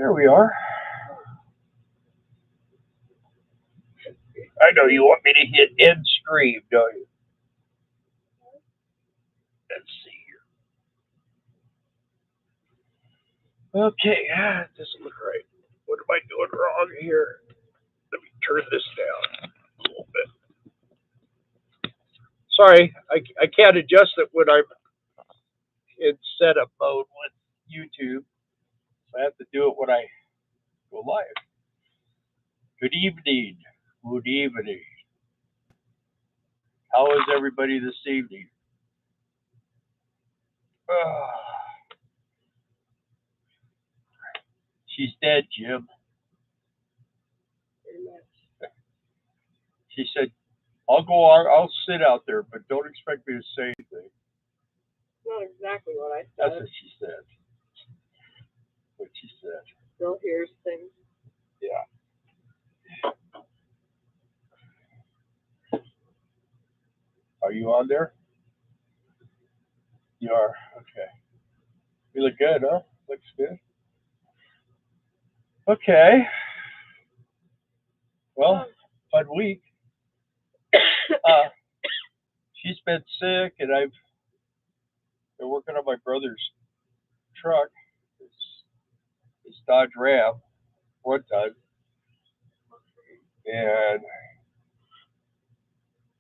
There we are. I know you want me to hit end stream, don't you? Let's see here. Okay, it doesn't look right. What am I doing wrong here? Let me turn this down a little bit. Sorry, I can't adjust it when I'm in setup mode with YouTube. So I have to do it when I go live. Good evening. Good evening. How is everybody this evening? She's dead, Jim. She said, I'll sit out there, but don't expect me to say anything. Not exactly what I said. That's what she said. What she said. Still hears things. Yeah. Are you on there? You are. Okay. You look good, huh? Looks good. Okay. Well, fun week. She's been sick, and I've been working on my brother's truck. It's Dodge Ram one time. And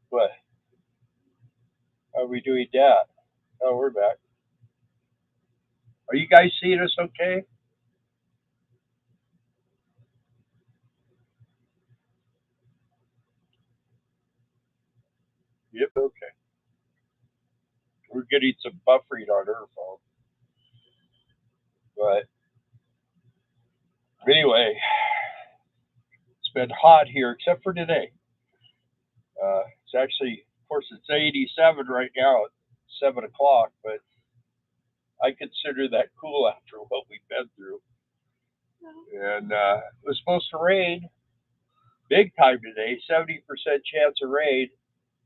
what? How are we doing that? Oh, we're back. Are you guys seeing us okay? Yep, okay. We're getting some buffering on her phone. But anyway, it's been hot here, except for today. It's actually, of course, it's 87 right now at 7 o'clock, but I consider that cool after what we've been through. And it was supposed to rain big time today, 70% chance of rain.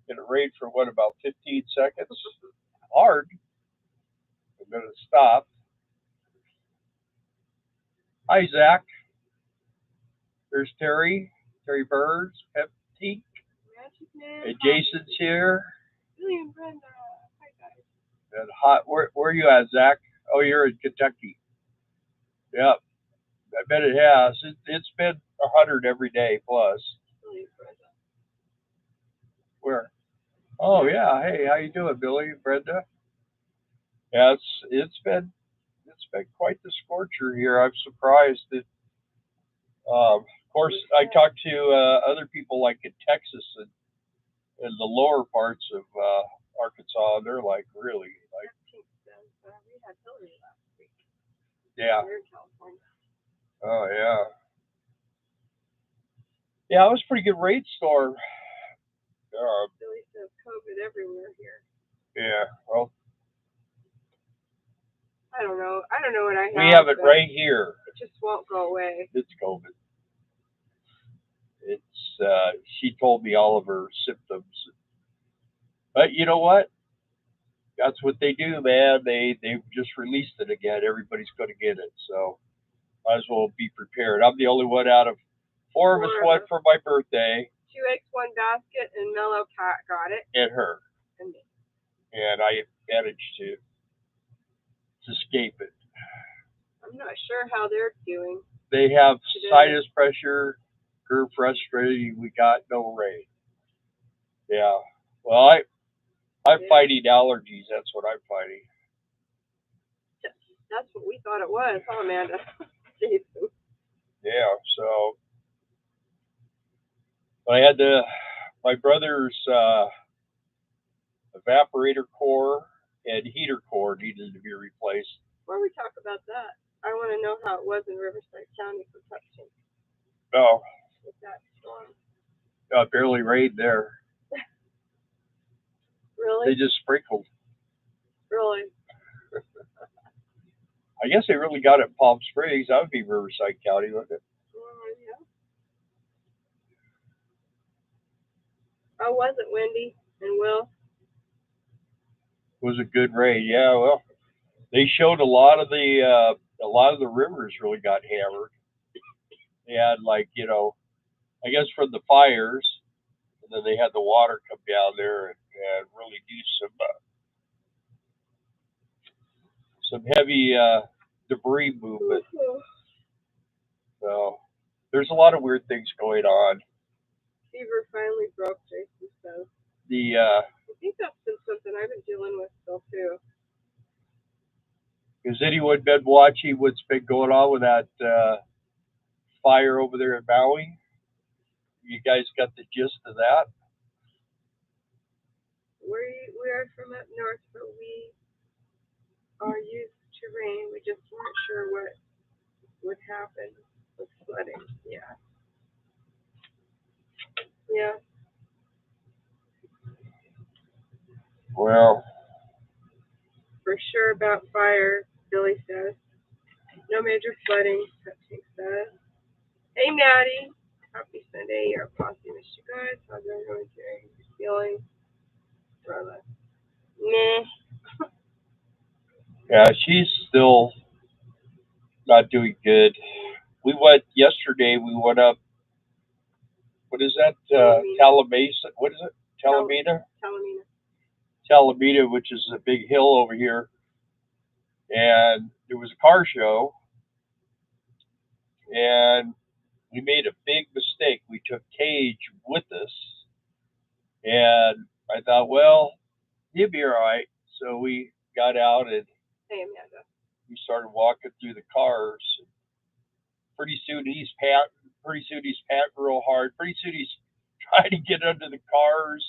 And it rained for what, about 15 seconds? Hard. And then it stopped. Hi, Zach. There's Terry Birds, Peptique. And Jason's here. Billy and Brenda. Hi, guys. And hot. Where are you at, Zach? Oh, you're in Kentucky. Yep. I bet it has. It's been 100 every day plus. Billy and Brenda. Where? Oh yeah. Hey, how you doing, Billy and Brenda? Yeah, it's been quite the scorcher here. I'm surprised that. Of course, I talked to other people like in Texas and in the lower parts of Arkansas, and they're like really like. We had Hillary last week. Yeah. Here in California. Oh yeah. Yeah, it was a pretty good rainstorm. Billy says COVID everywhere here. Yeah. Well. I don't know what I have. We have it right here. It just won't go away. It's COVID. It's she told me all of her symptoms. But you know what? That's what they do, man. They just released it again. Everybody's going to get it, so might as well be prepared. I'm the only one out of four of us went for my birthday. 2 eggs, 1 basket, and Mellow Cat got it. And her. And me. And I managed to escape it. I'm not sure how they're doing. They have sinus pressure. We're frustrated. We got no rain. Yeah. Well, I'm fighting allergies. That's what I'm fighting. That's what we thought it was, huh, Amanda? Yeah. So I had my brother's evaporator core and heater core needed to be replaced. Before we talk about that, I want to know how it was in Riverside County for caption. Oh. With that storm. It barely rained there. Really? They just sprinkled. Really? I guess they really got it in Palm Springs. That would be Riverside County, wouldn't it? Yeah. Oh, was it windy and Will? It was a good rain. Yeah, well, they showed a lot of the a lot of the rivers really got hammered. They had like, I guess from the fires, and then they had the water come down there and really do some heavy debris movement. So there's a lot of weird things going on. Fever finally broke, Jason says. I think that's been something I've been dealing with still too. Has anyone been watching what's been going on with that fire over there in Maui? You guys got the gist of that? We are from up north, but we are used to rain. We just weren't sure what would happen with flooding. Yeah. Yeah. Well, for sure about fire, Billy says. No major flooding, Caption says. Hey, Maddie. Happy Sunday. Your posse missed you guys. How's everyone feeling? Darla. Meh. yeah, she's still not doing good. We went yesterday. We went up. What is that? Talamasa. What is it? Talamina. Talamina, which is a big hill over here, and there was a car show, and we made a big mistake. We took Cage with us, and I thought, well, he'll be all right. So we got out and we started walking through the cars. Pretty soon he's panting real hard. Pretty soon he's trying to get under the cars,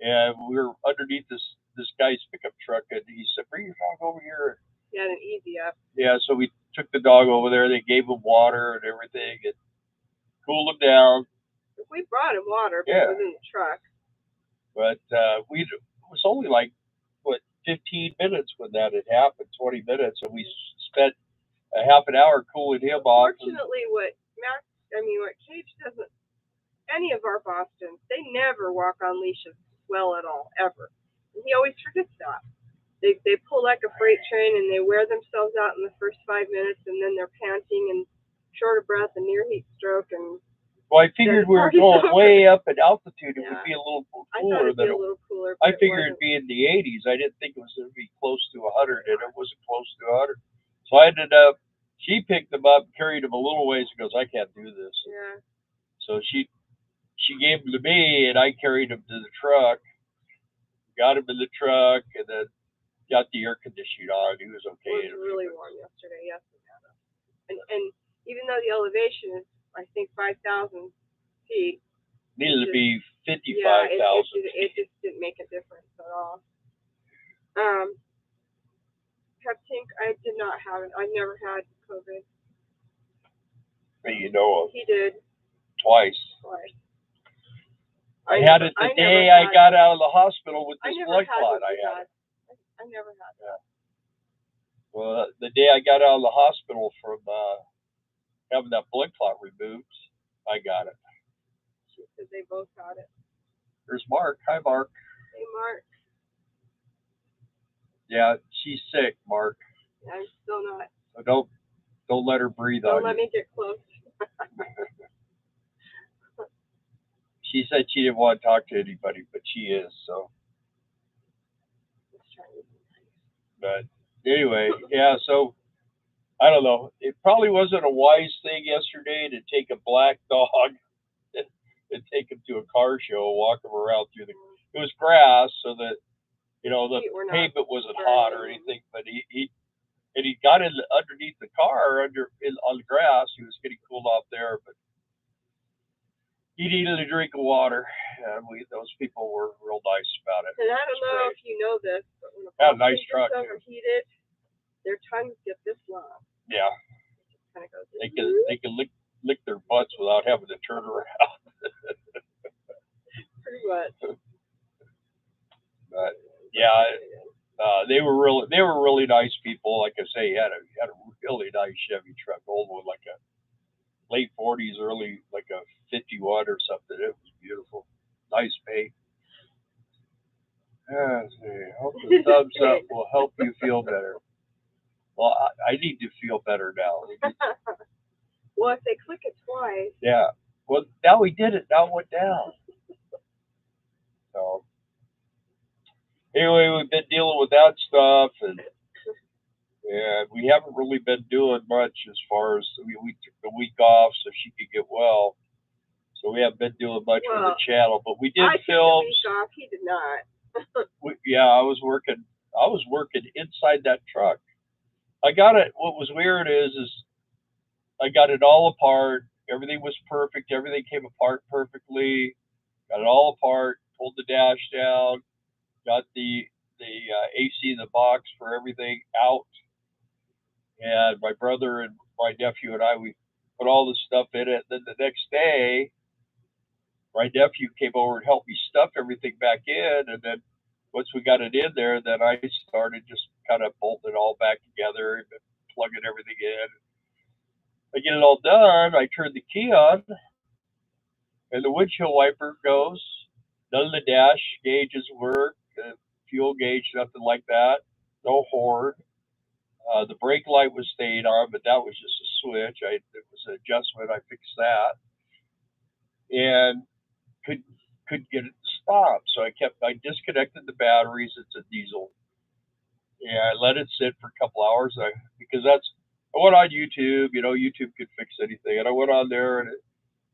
and we were underneath this guy's pickup truck, and he said, "Bring your dog over here." He had an easy up. Yeah, so we took the dog over there. They gave him water and everything, and cooled him down. We brought him water, but it was in the truck. But it was only like 15 minutes when that had happened, 20 minutes, and we spent a half an hour cooling him off. Fortunately, what Cage doesn't, any of our Bostons, they never walk on leashes well at all, ever. And he always forgets that. They pull like a freight train, and they wear themselves out in the first 5 minutes, and then they're panting and short of breath and near heat stroke. And well, I figured we were going way up in altitude. It would be a little cooler. I figured it'd be in the 80s. I didn't think it was going to be close to 100, and it wasn't close to 100. So I ended up, she picked him up, carried him a little ways, and goes, "I can't do this." Yeah. So she gave him to me, and I carried him to the truck, got him in the truck, and then got the air conditioning on. He was okay. It was really warm yesterday, yes. And even though the elevation is, I think, 5,000 feet. Needed to be 55,000 feet. It just didn't make a difference at all. Peptink, I did not have it. I never had COVID. But you know of. He did. Twice. I had it the day I got out of the hospital with this blood clot. I had it. I never had that. Yeah. Well, the day I got out of the hospital from having that blood clot removed, I got it. She said they both got it. There's Mark. Hi, Mark. Hey, Mark. Yeah, she's sick, Mark. Yeah, I'm still not. So don't let her breathe on you. Don't let me get close. She said she didn't want to talk to anybody, but she is, so. But anyway, yeah, so I don't know. It probably wasn't a wise thing yesterday to take a black dog and take him to a car show, walk him around through it was grass, so that, the pavement wasn't hot or anything, but he got in underneath the car on the grass. He was getting cooled off there, but he needed a drink of water, and those people were real nice about it. And I don't know if you know this, but when a nice truck gets overheated, their tongues get this long. Yeah. Kind of goes. They can lick their butts without having to turn around. Pretty much. But yeah, they were really nice people. Like I say, he had a really nice Chevy truck, old one, like a late 40s, early, like a 51 or something. It was beautiful. Nice paint. Hope the thumbs up will help you feel better. Well, I need to feel better now. Well, if they click it twice. Yeah. Well, now we did it. Now it went down. So anyway, we've been dealing with that stuff, and we haven't really been doing much as far as we took the week off so she could get well. So we haven't been doing much with the channel, but we did film. I took the week off. He did not. Yeah, I was working inside that truck. I got it. What was weird is I got it all apart. Everything was perfect. Everything came apart perfectly. Got it all apart. Pulled the dash down. Got the AC in the box for everything out. And my brother and my nephew and I, we put all this stuff in it. Then the next day, my nephew came over and helped me stuff everything back in. And then once we got it in there, then I started just kind of bolting it all back together and plugging everything in. I get it all done. I turn the key on, and the windshield wiper goes. None of the dash gauges work. The fuel gauge, nothing like that. No horn. The brake light was staying on, but that was just a switch. It was an adjustment. I fixed that, and couldn't get it to stop. So I disconnected the batteries. It's a diesel, and I let it sit for a couple hours. Because I went on YouTube. You know, YouTube could fix anything, and I went on there, and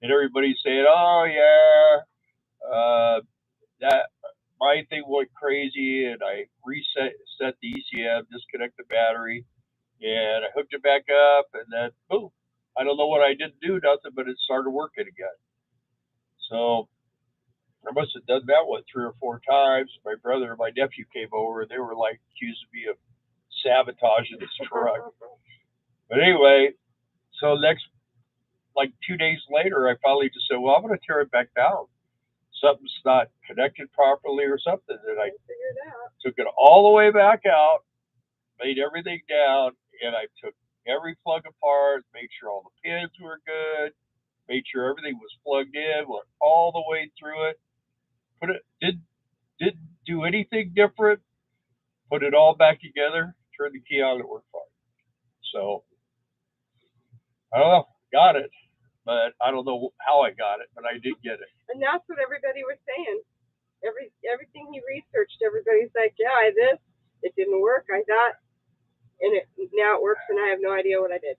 everybody's saying, "Oh yeah, that my thing went crazy," and I set the ECM, disconnect the battery, and I hooked it back up, and then boom, I don't know what I didn't do, nothing, but it started working again. So I must have done that 3 or 4 times. My brother and my nephew came over, and they were like accusing me of sabotaging this truck. But anyway, so like 2 days later, I finally just said, well, I'm going to tear it back down. Something's not connected properly or something. And I took it all the way back out, laid everything down, and I took every plug apart, made sure all the pins were good, made sure everything was plugged in, went all the way through it, didn't do anything different, put it all back together, turned the key on, it worked fine. So I don't know, got it, but I don't know how I got it, but I did get it. And that's what everybody was saying. Everything he researched, everybody's like, yeah, it didn't work. I got, and now it works, and I have no idea what I did.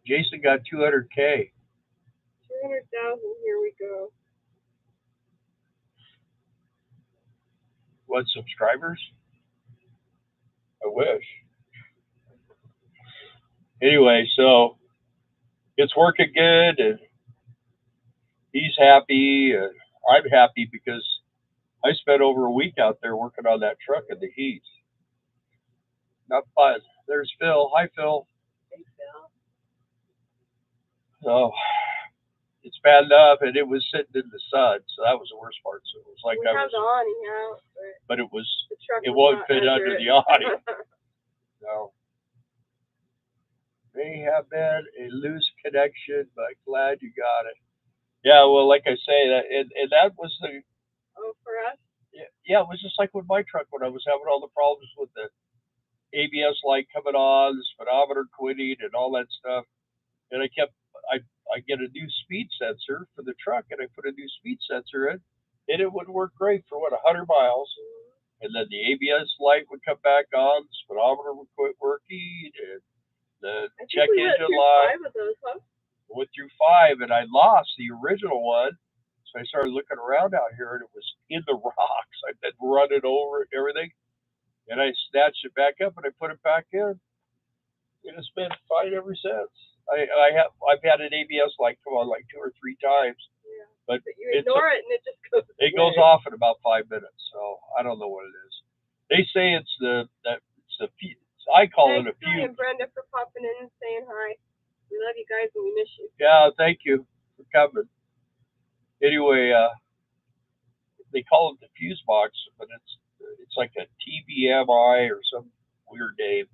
Jason got 200K. 200,000. Here we go. What, subscribers? I wish. Anyway, so it's working good, and he's happy, and I'm happy because I spent over a week out there working on that truck in the heat. Not fun. There's Phil. Hi, Phil. Hey, Phil. So it's bad enough, and it was sitting in the sun, so that was the worst part. So it was like we have the awning out, but it won't fit under the awning. So may have been a loose connection, but glad you got it. Yeah, well, like I say, and that was the. Oh, for us? Yeah, it was just like with my truck when I was having all the problems with the ABS light coming on, the speedometer quitting, and all that stuff. And I get a new speed sensor for the truck, and I put a new speed sensor in, and it would work great for 100 miles. And then the ABS light would come back on, the speedometer would quit working, and the check engine light. 5 of those, huh? Went through 5, and I lost the original one. So I started looking around out here, and it was in the rocks. I'd been running over it and everything. And I snatched it back up, and I put it back in. And it's been fine ever since. I've had an ABS light come on like 2 or 3 times. Yeah. But you ignore it, and it just goes. It goes off in about 5 minutes. So I don't know what it is. They say it's the I call it a fuse. Thanks, Brenda, for popping in and saying hi. We love you guys, and we miss you. Yeah, thank you for coming. Anyway, they call it the fuse box, but it's like a TBMI or some weird name.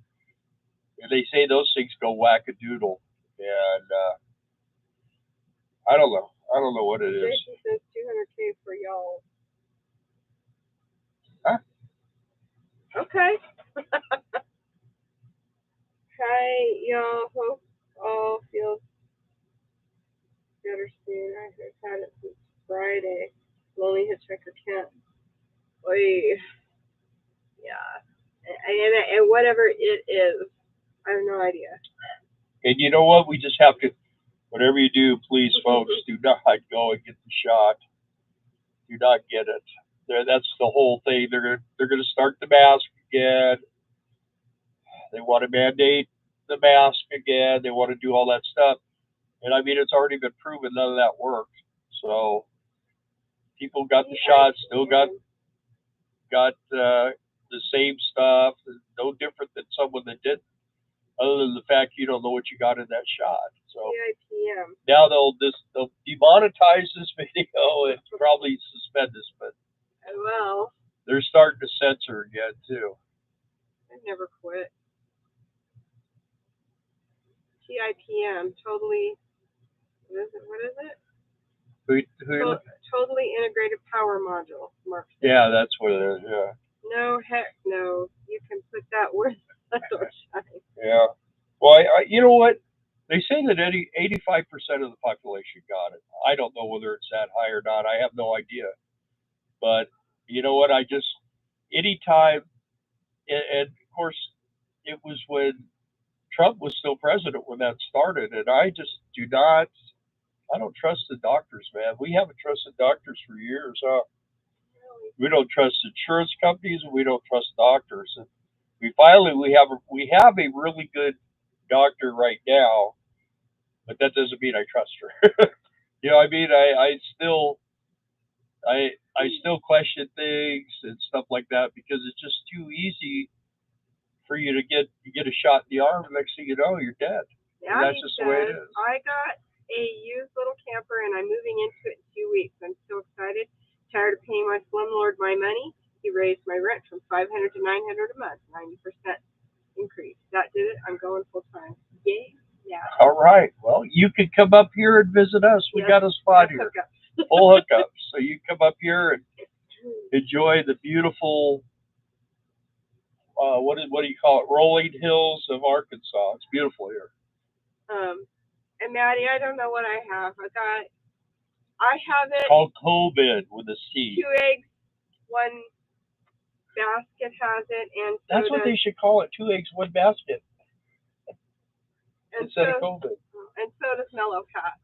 And they say those things go wackadoodle, and I don't know. I don't know what it is. Jason says 200K for y'all. Huh? Okay. Hi, y'all. Hope all feels better soon. I've had it since Friday. Lonely hitchhiker can't. Oy. Yeah. And whatever it is, I have no idea. And you know what? We just have to, whatever you do, please, folks, do not go and get the shot. Do not get it. That's the whole thing. They're gonna start the mask again. They want to mandate the mask again. They want to do all that stuff. And I mean, it's already been proven none of that worked. So people got the shot, still got the same stuff. No different than someone that didn't, other than the fact you don't know what you got in that shot. So now they'll demonetize this video and probably suspend us, but well, they're starting to censor again too. I never quit. TIPM, totally. What is it? Totally integrated power module. Mark. Yeah, that's what it is. Yeah. No, heck no. You can put that word. Yeah. Well, you know what? They say that 85% of the population got it. I don't know whether it's that high or not. I have no idea. But you know what? Anytime, and of course, it was when Trump was still president when that started, and I don't trust the doctors, man. We haven't trusted doctors for years. We don't trust insurance companies, and we don't trust doctors. And we have a really good doctor right now, but that doesn't mean I trust her. You know, I mean, I still question things and stuff like that because it's just too easy for you to get a shot in the arm. And next thing you know, you're dead. Yeah, that's just the way it is. I got a used little camper and I'm moving into it in 2 weeks. I'm so excited. Tired of paying my slumlord my money. He raised my rent from $500 to $900 a month, 90% increase. That did it. I'm going full time. Yay! Yeah. All right. Well, you can come up here and visit us. We got a spot here. Full hookups. So you come up here and enjoy the beautiful, what do you call it? Rolling hills of Arkansas. It's beautiful here. And Maddie, I don't know what I have. I have it. Called COVID with a C. 2 eggs, 1 basket has it, and so that's what they should call it. 2 eggs, 1 basket. Instead of COVID. And so does Mellow Cat.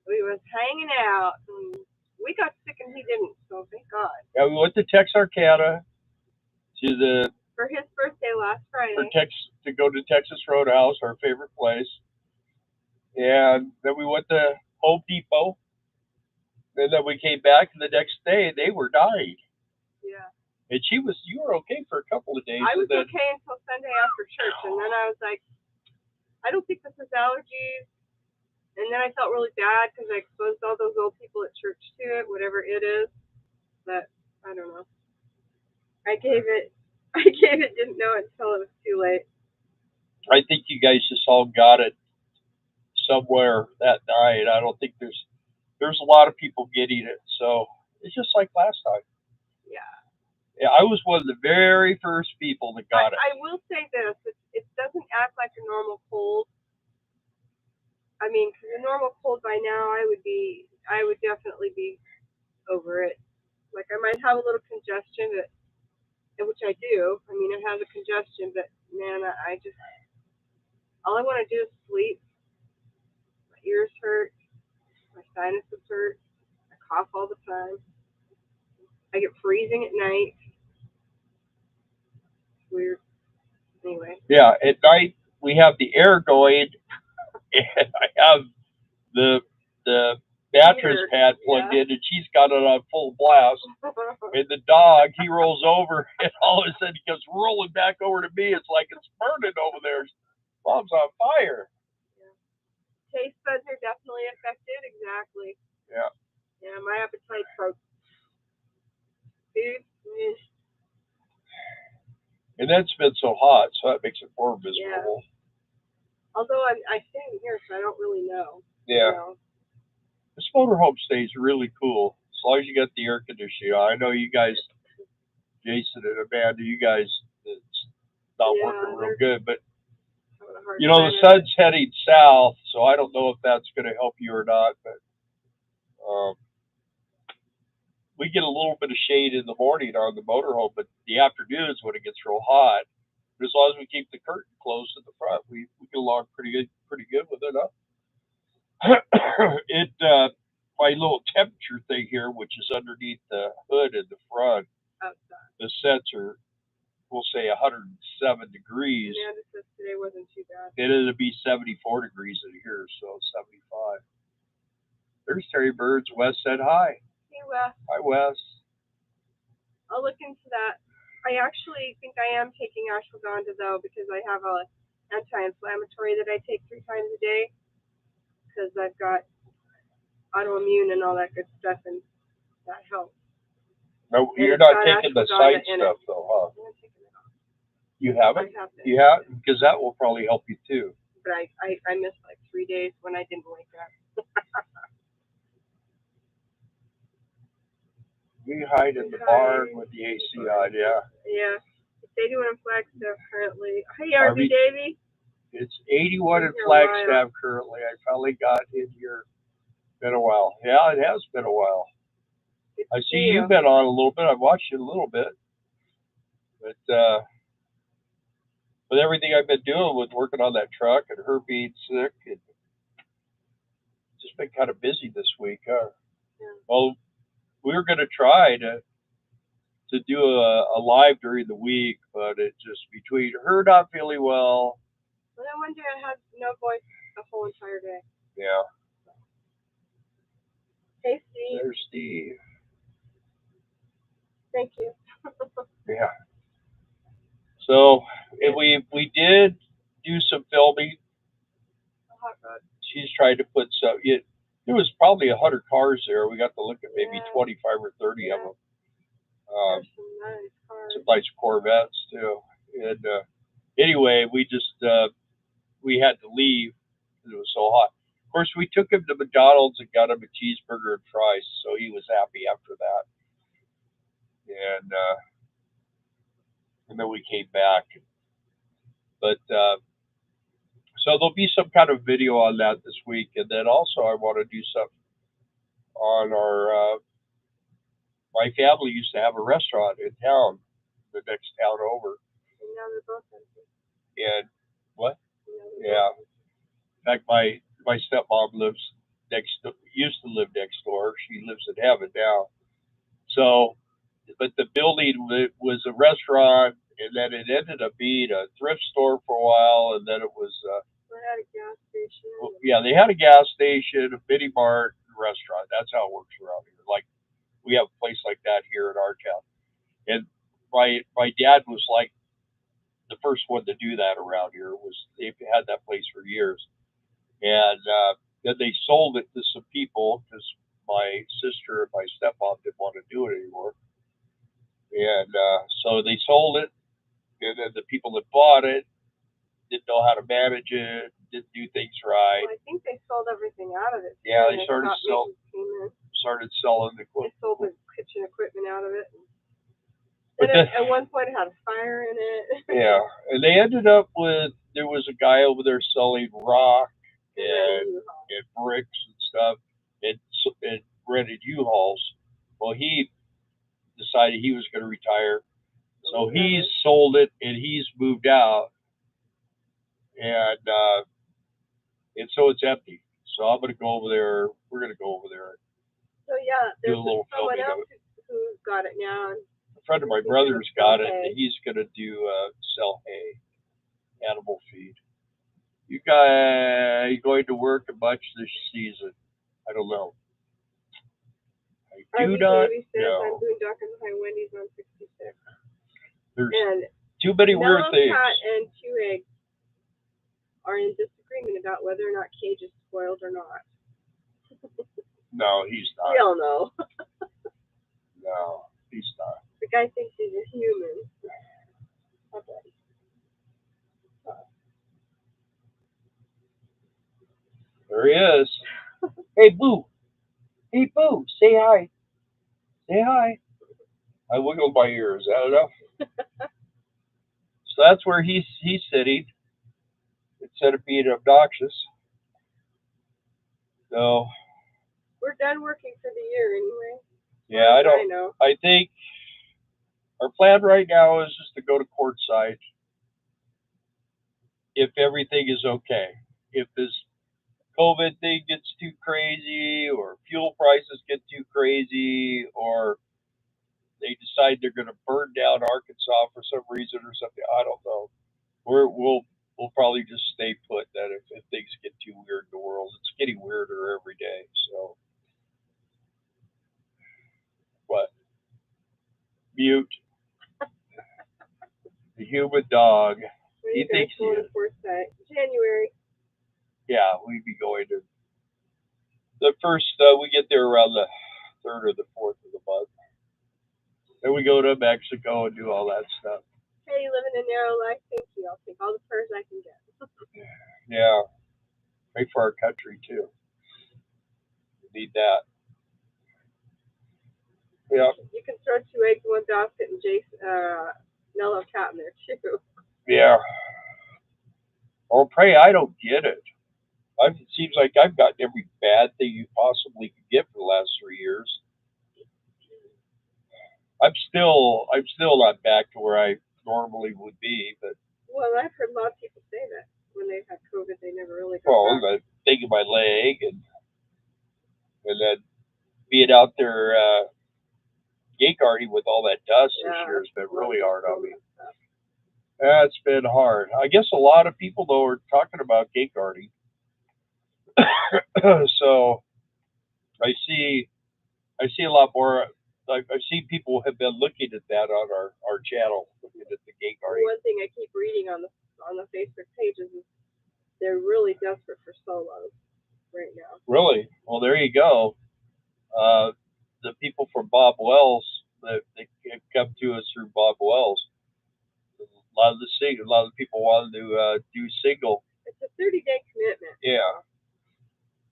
We was hanging out, and we got sick, and he didn't. So thank God. Yeah, we went to Texarkana for his birthday last Friday. To go to Texas Roadhouse, our favorite place, and then we went to Home Depot, and then we came back, and the next day they were dying. Yeah. And you were okay for a couple of days. I was okay until Sunday after church, and then I was like, I don't think this is allergies. And then I felt really bad because I exposed all those old people at church to it, whatever it is. But I don't know. I gave it, didn't know it until it was too late. I think you guys just all got it somewhere that night. I don't think there's a lot of people getting it. So it's just like last time. Yeah, I was one of the very first people that got it. I will say this: it doesn't act like a normal cold. I mean, because a normal cold by now, I would definitely be over it. Like I might have a little congestion, which I do. I mean, it has a congestion, but man, all I want to do is sleep. My ears hurt, my sinuses hurt, I cough all the time. I get freezing at night. Weird. Anyway. Yeah, at night we have the air going, and I have the mattress pad plugged in, and she's got it on full blast. And the dog, he rolls over, and all of a sudden he comes rolling back over to me. It's like it's burning over there. Mom's on fire. Yeah. Taste buds are definitely affected. Exactly. Yeah. Yeah, my appetite for food. And that's been so hot, so that makes it more miserable. Yeah. Although I stay in here, so I don't really know. Yeah. You know. This motorhome stays really cool as long as you got the air conditioning on. I know you guys, Jason and Amanda, you guys, the not Yeah, working real they're good. But having a hard you know, time the with it. sun's heading south, so I don't know if that's going to help you or not. But we get a little bit of shade in the morning on the motorhome, but the afternoons when it gets real hot, as long as we keep the curtain closed in the front, we get along pretty good with it. It my little temperature thing here, which is underneath the hood in the front, Outside. the sensor will say 107 degrees. Amanda says today wasn't too bad. It'll be 74 degrees in here, so 75. There's Terry Birds. Wes said hi. Hey, Wes. Hi, Wes. I'll look into that. I actually think I am taking ashwagandha though, because I have a anti-inflammatory that I take 3 times a day, because I've got autoimmune and all that good stuff, and that helps. No, And you're it's not got taking the ashwagandha side in stuff it. though, huh? I'm not taking it off. You haven't? I have been. You haven't? Because that will probably help you too. But I missed like 3 days when I didn't wake up. We hide in the barn with the AC on, yeah. Yeah. It's 81 in Flagstaff currently. Hey, RV Davey. It's 81 in Flagstaff currently. I finally got in here. Been a while. Yeah, it has been a while. I see you've been on a little bit. I've watched you a little bit. But with everything I've been doing with working on that truck and her being sick, and just been kind of busy this week, huh? Yeah. Well, we were going to try to do a live during the week, but it just between her not feeling well. Well, then one day I had no voice the whole entire day. Yeah. Hey, Steve. There's Steve. Thank you. Yeah. So we did do some filming. Hot rod. She's tried to put some. There was probably 100 cars there. We got to look at maybe 25 or 30 of them. Some nice cars. Some nice Corvettes too. And anyway, we just we had to leave because it was so hot. Of course, we took him to McDonald's and got him a cheeseburger and fries, so he was happy after that. And then we came back. But so there'll be some kind of video on that this week, and then also I want to do something on our. My family used to have a restaurant in town, the next town over. And now they're both empty. And what? Yeah. In fact, my stepmom used to live next door. She lives in heaven now. So, but the building was a restaurant, and then it ended up being a thrift store for a while, and then it was. They had a gas station. Well, yeah, they had a gas station, a mini mart, restaurant. That's how it works around here. Like we have a place like that here in our town, and my dad was like the first one to do that around here. They've had that place for years, and then they sold it to some people because my sister and my stepmom didn't want to do it anymore, and so they sold it, and then the people that bought it didn't know how to manage it, didn't do things right. Well, I think they sold everything out of it. Yeah, they started selling the equipment. They sold the kitchen equipment out of it. And at one point it had a fire in it. Yeah, and they ended up with, there was a guy over there selling rock and bricks and stuff, and rented U-Hauls. Well, he decided he was going to retire, so he's sold it and he's moved out, and so it's empty. So I'm going to go over there. We're going to go over there. So yeah, there's do a little someone filming else who got it now. A friend of my brother's got it, and he's going to do sell hay, animal feed. You guys going to work much this season? I don't know. I do not know. I'm doing Dunkin' behind Wendy's on 66. There's and too many weird things. Cat and 2 Eggs are in disagreement about whether or not Cage is spoiled or not. No, he's not. We all know. No, he's not. The guy thinks he's a human. Okay. There he is. Hey, Boo. Hey, Boo. Say hi. Say hi. I wiggled my ears. Is that enough? So that's where he's sitting instead of being obnoxious. So we're done working for the year anyway. Yeah, I know. I think our plan right now is just to go to courtside if everything is okay. If this COVID thing gets too crazy, or fuel prices get too crazy, or they decide they're going to burn down Arkansas for some reason or something, I don't know. We'll probably just stay put. That if things get too weird in the world, it's getting weirder every day. So what? Mute. The human dog. When He you guys thinks he going to is. Forsyth? January. Yeah, we'd be going to the first. We get there around the 3rd or the 4th of the month. Then we go to Mexico and do all that stuff. Hey, living a narrow life. Thank you. I'll take all the prayers I can get. Yeah, pray for our country too. We need that. Yeah. You can throw 2 eggs in one basket and Nello cat in there too. Yeah. Or pray I don't get it. It seems like I've gotten every bad thing you possibly could get for the last 3 years. I'm still not back to where I normally would be, but. Well, I've heard a lot of people say that when they've had COVID, they never really got back. The thing in my leg, and then being out there gate guarding with all that dust this year has been really hard on me. It's been hard. I guess a lot of people though are talking about gate guarding. So I see a lot more. I've seen people have been looking at that on our channel, looking at the gate guarding. One thing I keep reading on the Facebook pages is they're really desperate for solos right now. Really? Well, there you go. The people from Bob Wells, they come to us through Bob Wells. A lot of the people wanted to do single. It's a 30-day commitment. Yeah.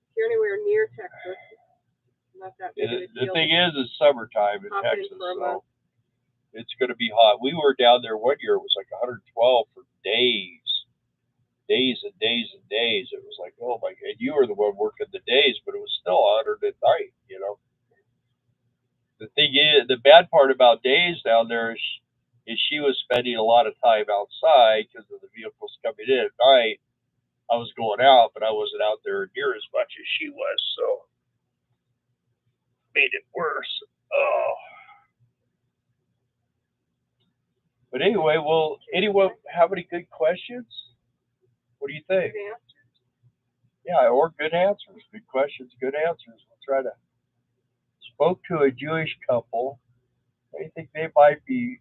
If you're anywhere near Texas, not that big of a deal. The thing is, it's summertime in Texas, so it's going to be hot. We were down there one year; it was like 112 for days and days and days. It was like, oh my God! You were the one working the days, but it was still 100 at night. You know. The thing is, the bad part about days down there is she was spending a lot of time outside because of the vehicles coming in at night. I was going out, but I wasn't out there near as much as she was, so made it worse. Oh. But anyway, well, anyone have any good questions? What do you think? Yeah, or good answers. Good questions, good answers. We'll try to. Spoke to a Jewish couple. They think they might be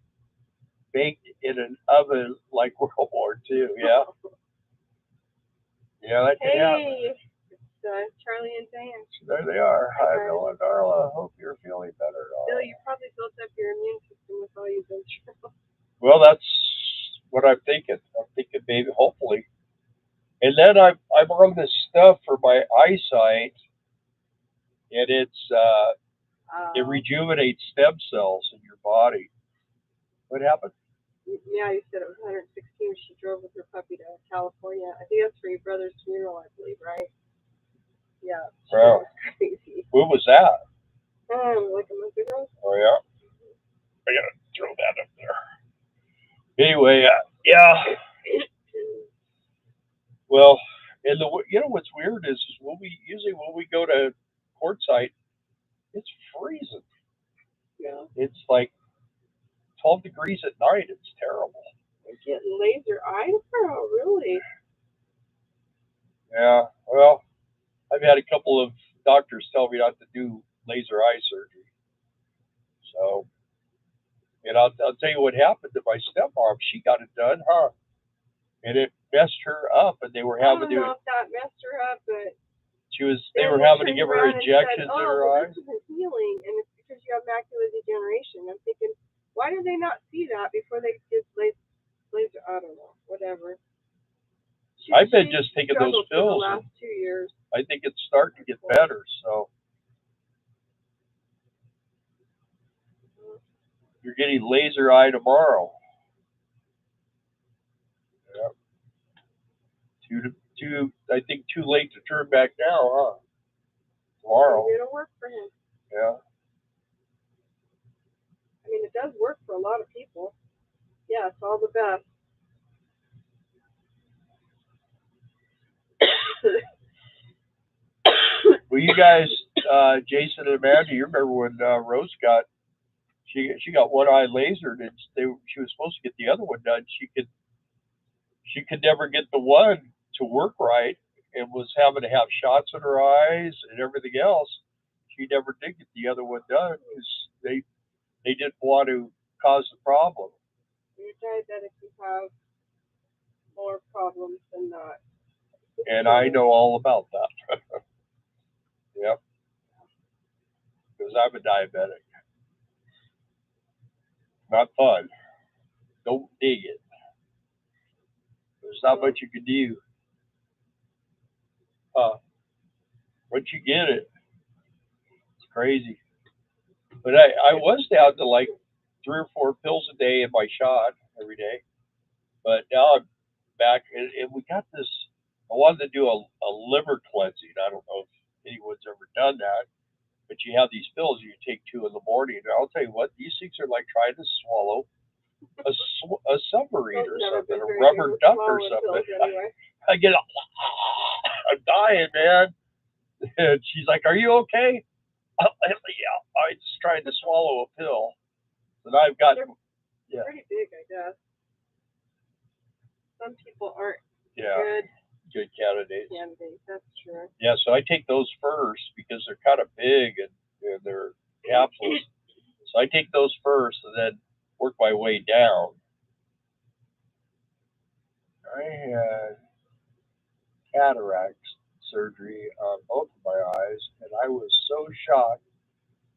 baked in an oven like World War II. Yeah. Yeah, that could happen. Hey, it's Charlie and Dan. So there they are. Hi, Bill and Darla. Hope you're feeling better. Bill, you probably built up your immune system with all you've been through. Well, that's what I'm thinking. I'm thinking maybe, hopefully. And then I'm on this stuff for my eyesight, and it rejuvenates stem cells in your body. What happened? Yeah, you said it was 116. She drove with her puppy to California. I think that's for your brother's funeral, I believe, right? Yeah. Wow. Crazy. When was that? Like a month ago. Oh yeah. I gotta throw that up there. Anyway, yeah. Well, and what's weird is when we go to courtside, it's freezing. Yeah. It's like 12 degrees at night. It's terrible. You're getting laser eye? Oh, really? Yeah. Well, I've had a couple of doctors tell me not to do laser eye surgery. So, and I'll tell you what happened to my stepmom. She got it done, huh? And it messed her up, and they were having to. I don't know if that messed her up, but they were having to give her injections in her eyes. This isn't healing, and it's because you have macular degeneration. I'm thinking, why did they not see that before they did laser? I don't know, whatever. I've been just taking those pills. For the last 2 years. I think it's starting to get better. So you're getting laser eye tomorrow. I think too late to turn back now, huh? Tomorrow. Maybe it'll work for him. Yeah. I mean, it does work for a lot of people. Yes, all the best. Well, you guys, Jason and Amanda, you remember when Rose got she got one eye lasered, and she was supposed to get the other one done. She could never get the one to work right, and was having to have shots in her eyes and everything else. She never did get the other one done because they didn't want to cause the problem. You're diabetic, you have more problems than not. And I know all about that. Yep. Because I'm a diabetic. Not fun. Don't dig it. There's not much you can do. Once you get it, it's crazy. But I was down to like 3 or 4 pills a day in my shot every day. But now I'm back, and we got this. I wanted to do a liver cleansing. I don't know if anyone's ever done that, but you have these pills you take 2 in the morning. And I'll tell you what, these things are like trying to swallow a submarine or something, a rubber duck or something. Anyway. I get I'm dying, man. And she's like, "Are you okay?" Yeah, I just tried to swallow a pill. And I've got pretty big, I guess. Some people aren't good candidates. That's true. Yeah, so I take those first because they're kind of big and they're capsules. So I take those first and then work my way down. I had cataract surgery on both of my eyes, and I was so shocked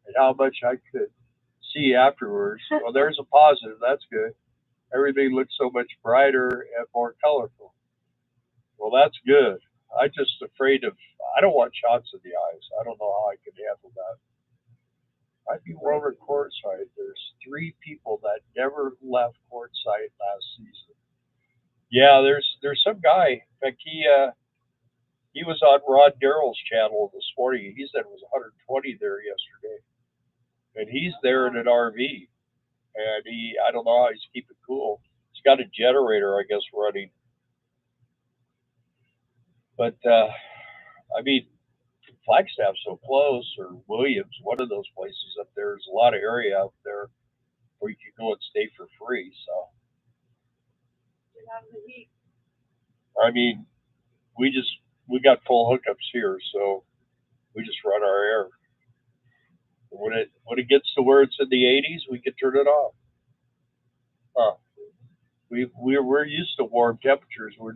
at how much I could see afterwards. Well, there's a positive. That's good. Everything looks so much brighter and more colorful. Well, that's good. I'm just afraid of. I don't want shots in the eyes. I don't know how I can handle that. I'd be warmer courtside. There's 3 people that never left courtside last season. Yeah, there's some guy. In fact, he was on Rod Darrell's channel this morning. He said it was 120 there yesterday, and he's there in an RV. And I don't know how he's keeping cool. He's got a generator, I guess, running. But I mean, Flagstaff's so close, or Williams, one of those places up there. There's a lot of area out there where you can go and stay for free. So, get out of the heat. I mean, we got full hookups here, so we just run our air. When it gets to where it's in the 80s, we can turn it off. We're used to warm temperatures. We're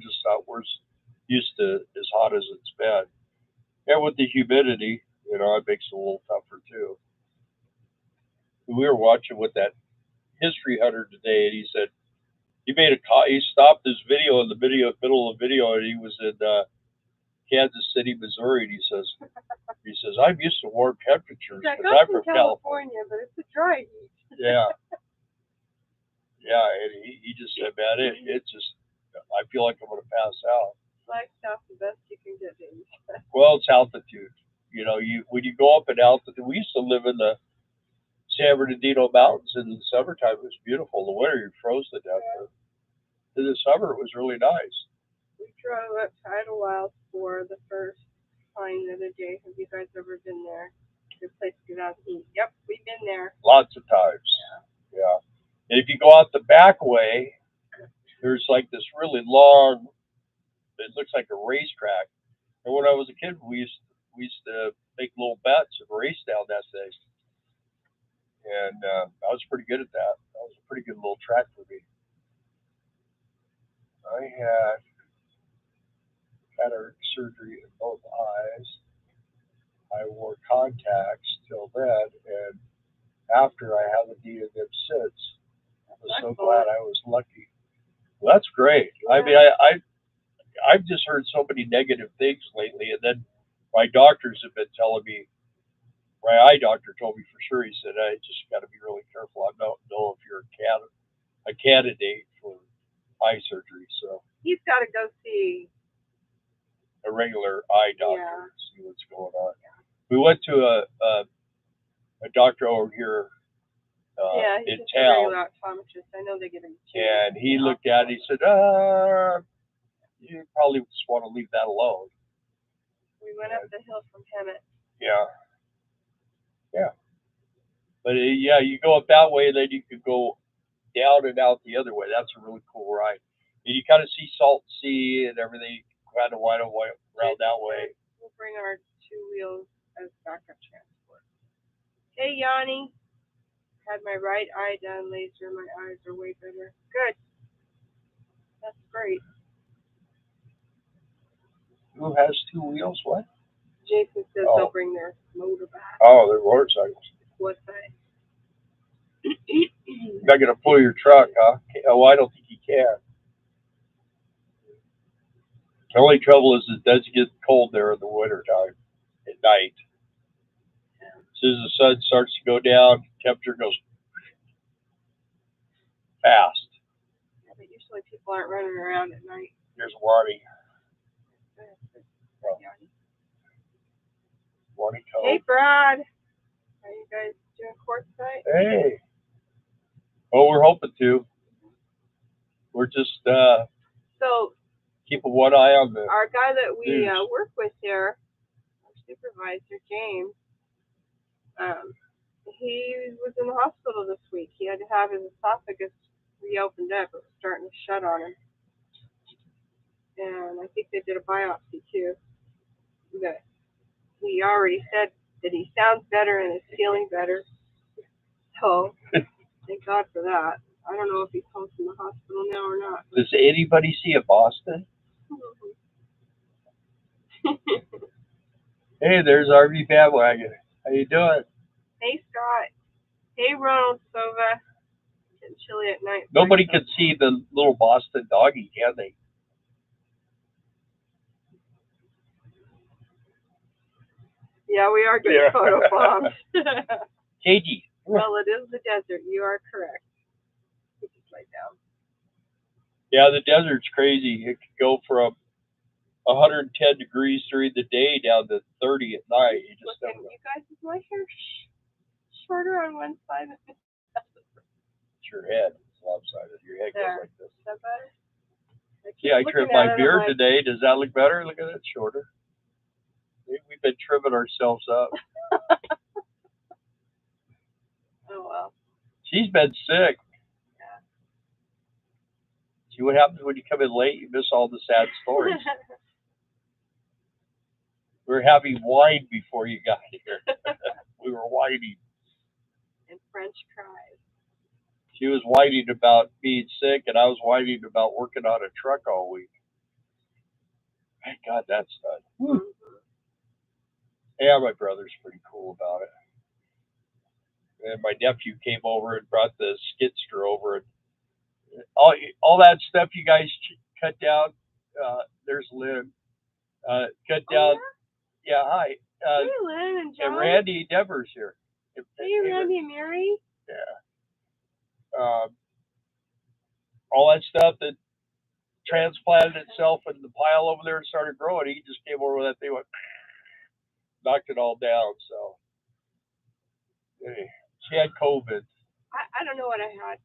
used to as hot as it's been. And with the humidity, it makes it a little tougher too. We were watching with that history hunter today, and he said he stopped his video in the middle of the video, and he was in Kansas City, Missouri, and he says I'm used to warm temperatures because I'm from California, but it's a dry heat. Yeah. Yeah, and he just said, man, it's just, I feel like I'm going to pass out. Flagstaff, the best you can get in. Well, it's altitude. When you go up in altitude, we used to live in the San Bernardino Mountains in the summertime. It was beautiful. The winter, you froze to death. Yeah. In the summer, it was really nice. We drove up to Idlewild for the first time the other day. Have you guys ever been there? Good place to get out and eat. Yep, we've been there. Lots of times. Yeah. And if you go out the back way, there's like this really long, it looks like a racetrack. And when I was a kid, we used to make little bets and race down that thing. And I was pretty good at that. That was a pretty good little track for me. I had cataract surgery in both eyes. I wore contacts till then, and after I haven't needed them since. I was so glad I was lucky. Well, that's great. Yeah. I mean, I've just heard so many negative things lately, and then my doctors have been telling me. My eye doctor told me for sure. He said, "I just got to be really careful. I don't know if you're a candidate for eye surgery." So he's got to go see a regular eye doctor Yeah. to see what's going on. We went to a doctor over here Yeah, he's in just a regular town, optometrist. I know they get him. and he looked at it. He said, "You probably just want to leave that alone." We went up the hill from Hemet. Yeah. But yeah, you go up that way, then you could go down and out the other way. That's a really cool ride. And you kind of see Salt Sea and everything. Kind of wide around that way. We'll bring our 2 wheels as backup transport. Hey, Yanni. Had my right eye done laser. My eyes are way better. Good. That's great. Who has 2 wheels? What? Jason says they'll bring their motor back. Oh, they're motorcycles. What side? You're not gonna pull your truck, huh? Oh, I don't think you can. The only trouble is it does get cold there in the winter time at night. As soon as the sun starts to go down, temperature goes fast. Yeah, but usually people aren't running around at night. There's Wani. Wani cold. Hey, Brad. Are you guys doing quartzsite? Hey. Well, we're hoping to. We're just So keeping one eye on the. our guy that we news. work with there, our supervisor James, he was in the hospital this week. He had to have his esophagus reopened up. It was starting to shut on him, and I think they did a biopsy too. But he already said that he sounds better and is feeling better. So thank God for that. I don't know if he's home from the hospital now or not. Does anybody see a Boston? Hey, there's RV Bandwagon. How you doing? Hey, Scott. Hey, Ronald Sova. Getting chilly at night. Nobody can see the little Boston doggy, can they? Yeah, we are getting photo bombed. KG. Well, it is the desert. You are correct. You just lay down. Yeah, the desert's crazy. It could go from 110 degrees during the day down to 30 at night. You just Listen, you guys, is my hair shorter on one side? It's your head. It's lopsided. Your head goes like this. Is that better? Yeah, I trimmed my beard today. Does that look better? Look at it, shorter. We've been trimming ourselves up. Oh, well. She's been sick. Yeah. See what happens when you come in late? You miss all the sad stories. We were having wine before you got here. We were whining. And French fries. She was whining about being sick, and I was whining about working on a truck all week. Thank God that's done. Mm-hmm. Yeah, my brother's pretty cool about it. And my nephew came over and brought the skidster over, and all that stuff you guys cut down. There's Lynn. Cut down. Yeah, hi. Hey, Lynn and John. And Randy Devers here. Hey, Randy and Mary. Yeah. All that stuff that transplanted itself in the pile over there and started growing. He just came over with that thing, went, knocked it all down. So, hey, she had COVID. I don't know what I had.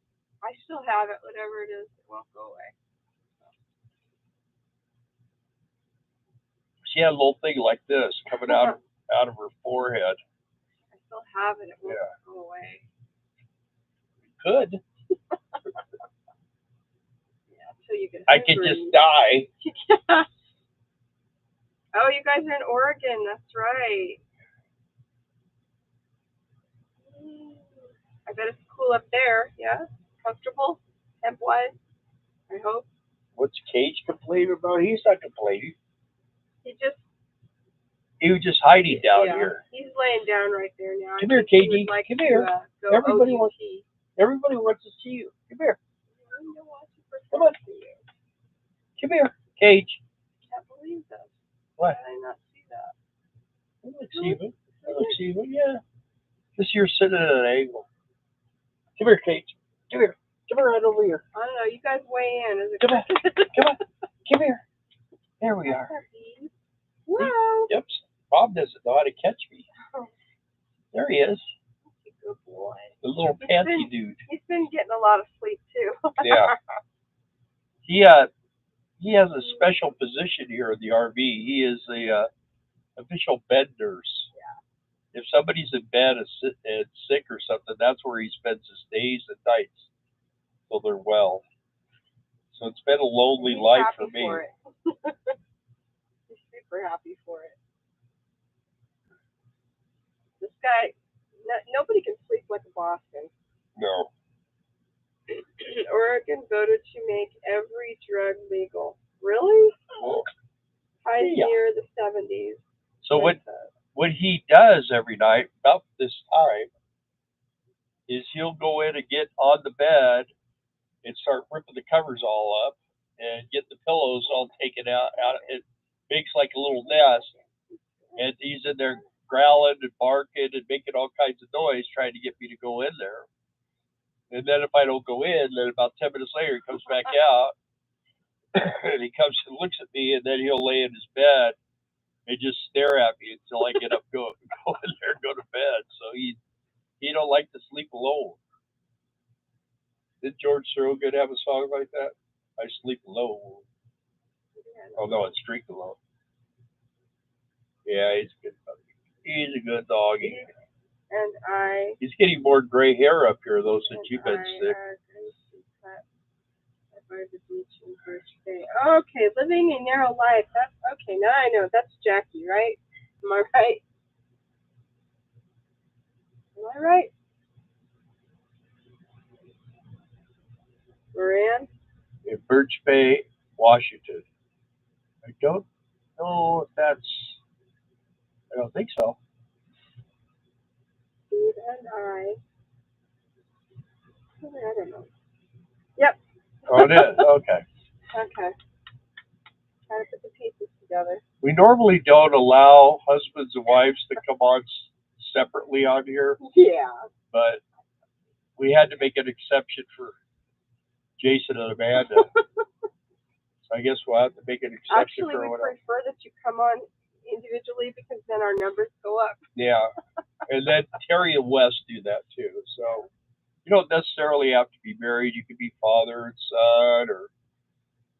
I still have it, whatever it is. It won't go away. She had a little thing like this coming out of her forehead. I still have it. It won't go away. Could. So you can. I could just die. Oh, you guys are in Oregon. That's right. I bet it's cool up there. Yeah, comfortable, temp-wise. I hope. What's Cage complaining about? He's not complaining. He was just hiding down here. He's laying down right there now. Come here, KG. Come here. Everybody wants to see you. Come here. Come on. Come here, Cage. I can't believe that. What? How did I not see that? That looks even. Yeah. Just you're sitting at an angle. Come here, Cage. Come here. Come right over here. I don't know. You guys weigh in. Come on. Come on. Come here. There we are. Hello. Yep. Bob doesn't know how to catch me. There he is. Good boy. The little panty dude. He's been getting a lot of sleep too. Yeah. He has a special position here in the RV. He is the official bed nurse. Yeah. If somebody's in bed and sick or something, that's where he spends his days and nights till they're well. So it's been a lonely life for me. He's super happy for it. This guy, nobody can sleep like a Boston. No. Oregon voted to make every drug legal. Really? Well, Near the 70s. So what he does every night about this time is he'll go in and get on the bed and start ripping the covers all up and get the pillows all taken out. It makes like a little nest, and he's in there growling and barking and making all kinds of noise trying to get me to go in there. And then if I don't go in, then about 10 minutes later he comes back out and he comes and looks at me, and then he'll lay in his bed and just stare at me until I get up, go in there and go to bed. So he don't like to sleep alone. Did George Thorogood have a song like that? I sleep alone. Oh no, it's drink alone. Yeah, he's a good puppy. He's a good doggy. And he's getting more gray hair up here though since you've been sick. By the beach in Birch Bay. Okay, living a narrow life. That's okay. Now I know. That's Jackie, right? Am I right? Am I right? Moran? In Birch Bay, Washington. I don't know if that's. I don't think so. Steve and I don't know. Yep. Oh, it is? Okay. Okay. Try to put the pieces together. We normally don't allow husbands and wives to come on separately on here. Yeah. But we had to make an exception for Jason and Amanda. So I guess we'll have to make an exception. Actually, we prefer that you come on individually because then our numbers go up. Yeah. And then Terry and Wes do that too. So you don't necessarily have to be married. You can be father and son or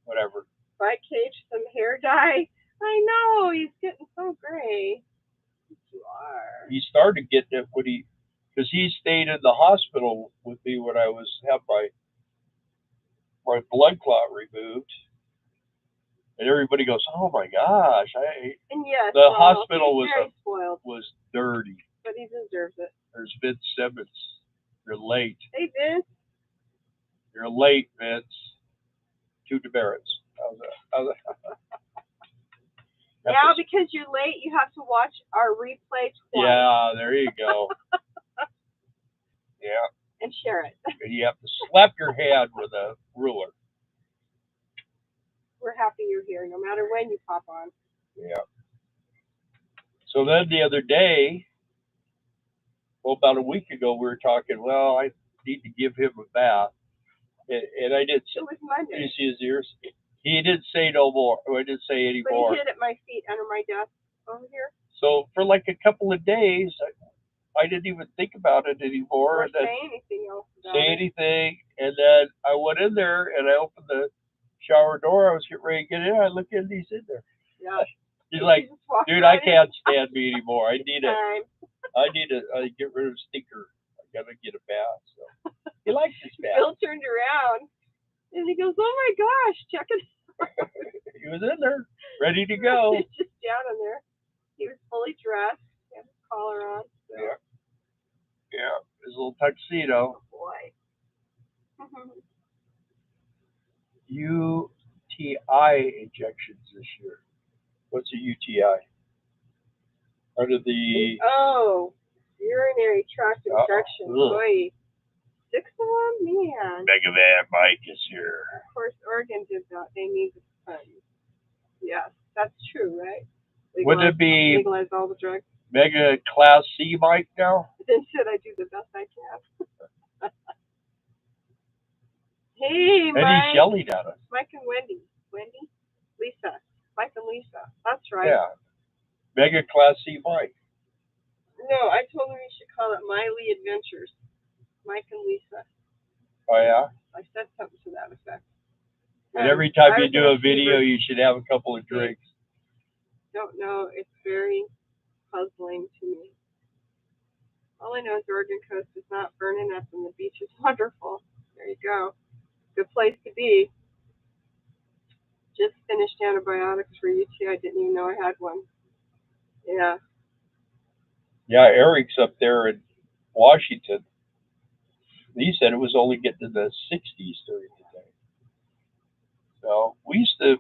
whatever. Buy Cage some hair dye. I know, he's getting so gray. You are. He started getting it because he stayed in the hospital with me when I had my blood clot removed. And everybody goes, "Oh my gosh!" And yes, the hospital was dirty. But he deserves it. There's Vince Simmons. You're late. Hey, Vince. You're late, Vince. 2 demerits. How's that? Now, because you're late, you have to watch our replay twice. Yeah, there you go. Yeah. And share it. And you have to slap your hand with a ruler. We're happy you're here, no matter when you pop on. Yeah. So then the other day, about a week ago, we were talking, well, I need to give him a bath. And I did. It was Monday. Did you see his ears? He didn't say no more. I didn't say any more. But he hid at my feet under my desk over here. So for like a couple of days, I didn't even think about it anymore. Or say anything else about it. Anything. And then I went in there and I opened the shower door. I was getting ready to get in. I looked in, he's in there. Yeah. He's like, dude, I can't stand me anymore. I need to get rid of stinker. I gotta get a bath. So he likes his bath. Bill turned around and he goes, "Oh my gosh, check it out." He was in there, ready to go. He's just down in there. He was fully dressed. He had his collar on. So. Yeah, his little tuxedo. Oh boy. UTI injections this year. What's a UTI? Under the urinary tract infection. Boy, 6 of them, man. Megavan Mike is here. Of course, Oregon did that. They need the funds. Yes, that's true, right? Would it be legalize all the drugs? Mega Class C Mike now? Then should I do the best I can? Hey, Mike. And he's yelling at us. Mike and Wendy. Lisa. Mike and Lisa. That's right. Yeah. Mega Class C bike. No, I told him he should call it Miley Adventures. Mike and Lisa. Oh yeah. I said something to that effect. And every time you do a video, you should have a couple of drinks. Don't know. It's very puzzling to me. All I know is the Oregon coast is not burning up and the beach is wonderful. There you go. Good place to be. Just finished antibiotics for UT. I didn't even know I had one. Yeah. Yeah, Eric's up there in Washington. He said it was only getting to the 60s during the day. So we used to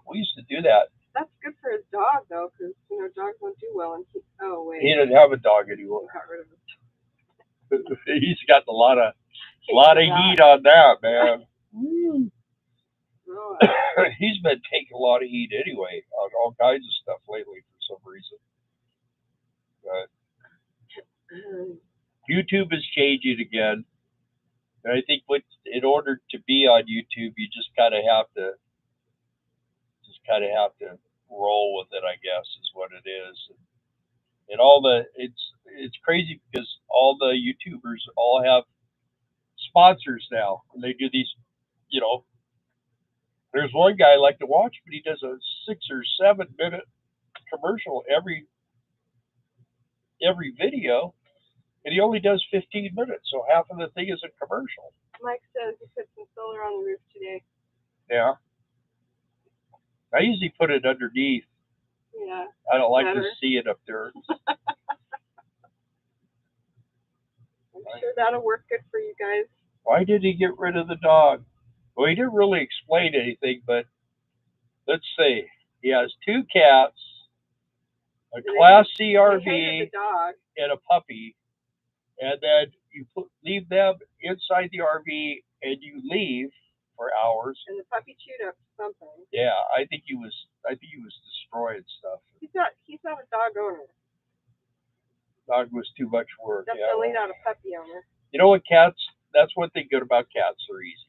do that. That's good for his dog though, because dogs don't do well in heat. Oh wait. He didn't have a dog anymore. Got rid of him. He's got a lot of heat on that, man. Oh, He's been taking a lot of heat anyway on all kinds of stuff lately for some reason. But YouTube is changing again, and I think in order to be on YouTube, you just kind of have to roll with it, I guess, is what it is. And it's crazy because all the YouTubers all have sponsors now, and they do these, there's one guy I like to watch, but he does a 6 or 7 minute commercial every video, and he only does 15 minutes, so half of the thing is a commercial. Mike says he put some solar on the roof today. Yeah. I usually put it underneath. Yeah. I don't like to see it up there. I'm sure that'll work good for you guys. Why did he get rid of the dog? Well, he didn't really explain anything, but let's see. He has 2 cats, a Class C RV, and a puppy. And then you leave them inside the RV, and you leave for hours. And the puppy chewed up something. Yeah, I think he was destroying stuff. He's not a dog owner. Dog was too much work. Definitely not a puppy owner. You know what, cats? That's one thing good about cats. They're easy.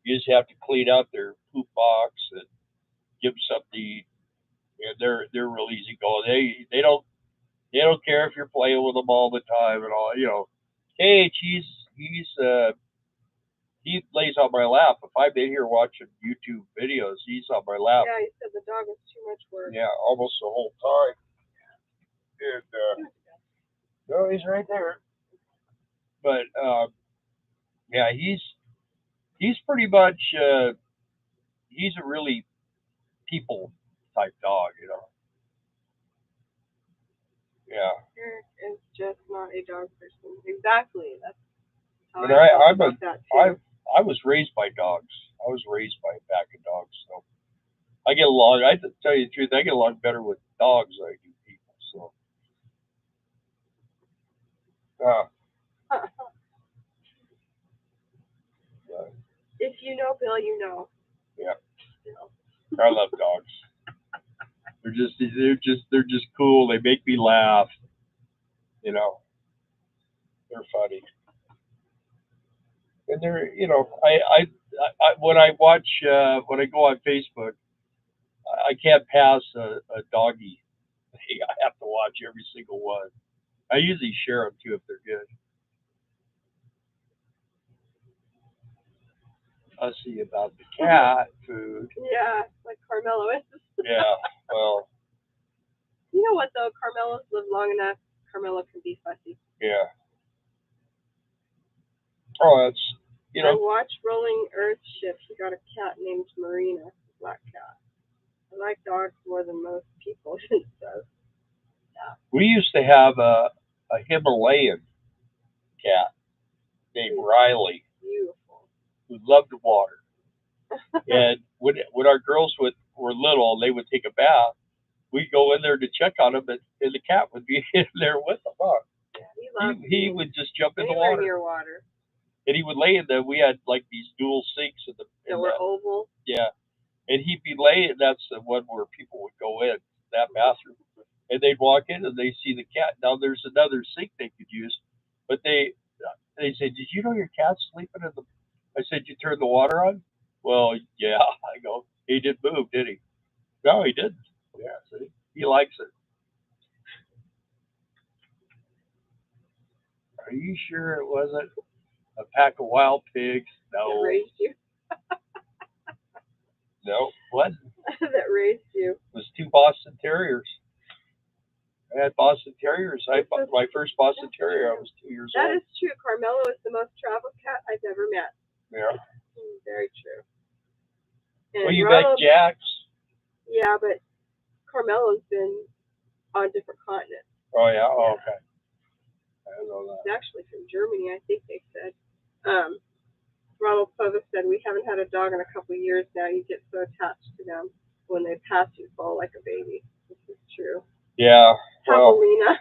You just have to clean out their poop box and give them something to eat. And they're real easy going. They don't care if you're playing with them all the time and all. Hey, he lays on my lap. If I'm in here watching YouTube videos, he's on my lap. Yeah, he said the dog was too much work. Yeah, almost the whole time. And no, he's right there. But yeah, he's pretty much he's a really people type dog, Yeah. Eric is just not a dog person. Exactly. That's how I was raised by dogs. I was raised by a pack of dogs, so I get along. I have to tell you the truth, I get along better with dogs than I do people. So. If you know Bill, you know. Yeah. I love dogs. They're just cool. They make me laugh. They're funny. And they're, I when I watch when I go on Facebook, I can't pass a doggy thing. I have to watch every single one. I usually share them too if they're good. I'll see about the cat food. Yeah, like Carmelo is. Yeah, well. You know what though? Carmelo's lived long enough. Carmelo can be fussy. Yeah. Oh, that's, I watched Rolling Earth Shift. He got a cat named Marina, black cat. I like dogs more than most people. So, yeah. We used to have a Himalayan cat named Riley. Beautiful. Who loved the water. And when our girls were little, they would take a bath. We'd go in there to check on them, and the cat would be in there with them. Huh? Yeah, he would just jump in the water. Near water. And he would lay in there. We had like these dual sinks in the. That were oval. Yeah, and he'd be laying. That's the one where people would go in that bathroom, and they'd walk in and they see the cat. Now there's another sink they could use, but they said, "Did you know your cat's sleeping in the?" I said, "You turned the water on?" Well, yeah. I go, he didn't move, did he? No, he didn't. Yeah, see, he likes it. Are you sure it wasn't a pack of wild pigs? That No. raised you. No, what? That raised you. It was 2 Boston Terriers. I had Boston Terriers. My first Boston Terrier, I was 2 years old. That is true. Carmelo is the most traveled cat I've ever met. Yeah. Very true. And Well, you bet Jack's. Yeah, but Carmelo's been on different continents. Oh, yeah? Oh, okay. I don't know that. He's actually from Germany, I think they said. Ronald Purvis said, we haven't had a dog in a couple of years now. You get so attached to them. When they pass you, fall like a baby. This is true. Yeah. Well, Javelina.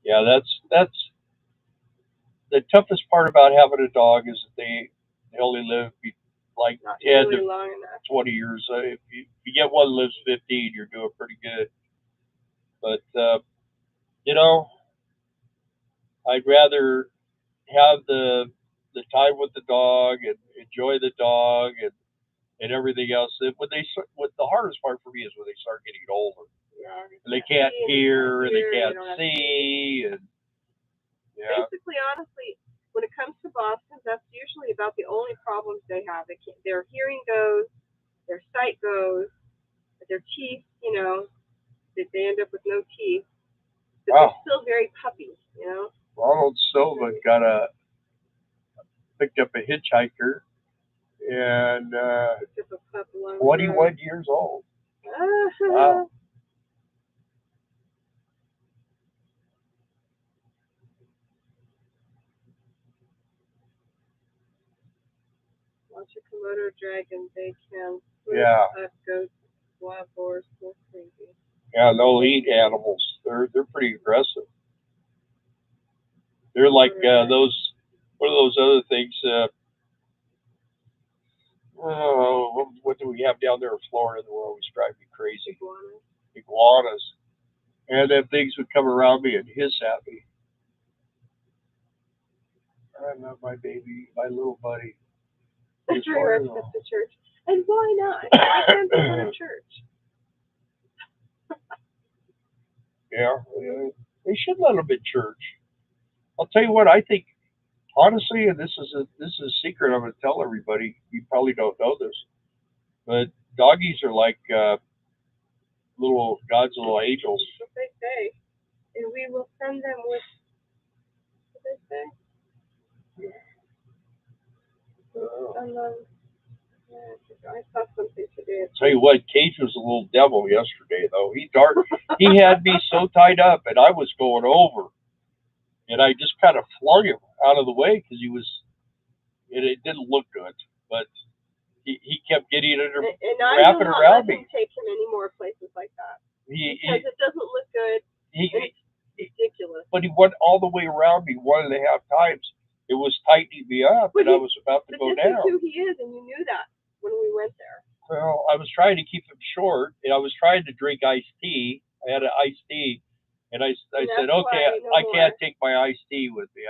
Yeah, that's the toughest part about having a dog is that they only live like Not 10 really to long enough. 20 years. If you get one that lives 15, you're doing pretty good. But, you know, I'd rather have the time with the dog and enjoy the dog and everything else. What the hardest part for me is when they start getting older. Yeah, And they can't hear and they can't see. And yeah. Basically, honestly, when it comes to Boston, that's usually about the only problems they have. Their hearing goes, their sight goes, their teeth, you know, they end up with no teeth. But they're still very puppy, you know. Ronald Silva picked up a hitchhiker and 21 years old. Wow. Watch a Komodo dragon, they can up goats, wild boars, so crazy. Yeah, they'll eat animals. They're pretty aggressive. They're like those. What are those other things? What do we have down there in Florida that will always drive me crazy? Iguanas. And then things would come around me and hiss at me. I love my baby, my little buddy. That's right, to church. And why not? Why can't they go to church? Yeah, they should let them in church. I'll tell you what, I think, honestly, and this is a secret I'm going to tell everybody. You probably don't know this, but doggies are like God's little angels. That's what they say. And we will send them with, what did they say? I saw something today. I'll tell you what, Cage was a little devil yesterday, though. He had me so tied up, and I was going over. And I just kind of flung him out of the way because it didn't look good. But he kept getting it wrapping around me. And I will not let him take him any more places like that. Because it doesn't look good. It's ridiculous. But he went all the way around me 1.5 times. It was tightening me up, and I was about to go down. But this is who he is, and you knew that when we went there. Well, I was trying to keep him short, and I was trying to drink iced tea. I had an iced tea. And I said, okay, I can't take my iced tea with me.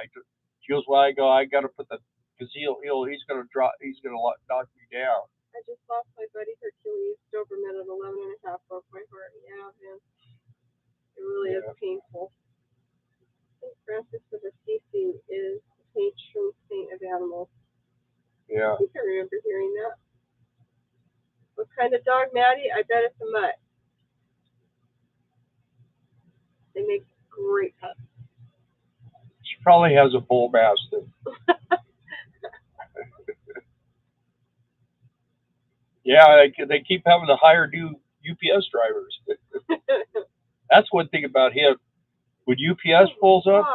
She goes, well, I got to put because he's going to knock me down. I just lost my buddy Hercules Doberman at 11.5, broke my heart. Yeah, man. It really is painful. St. Francis of Assisi is the patron saint of animals. Yeah. I think I remember hearing that. What kind of dog, Maddie? I bet it's a mutt. They make great pets. She probably has a bull mastiff. Yeah, they keep having to hire new UPS drivers. That's one thing about him. When UPS pulls up,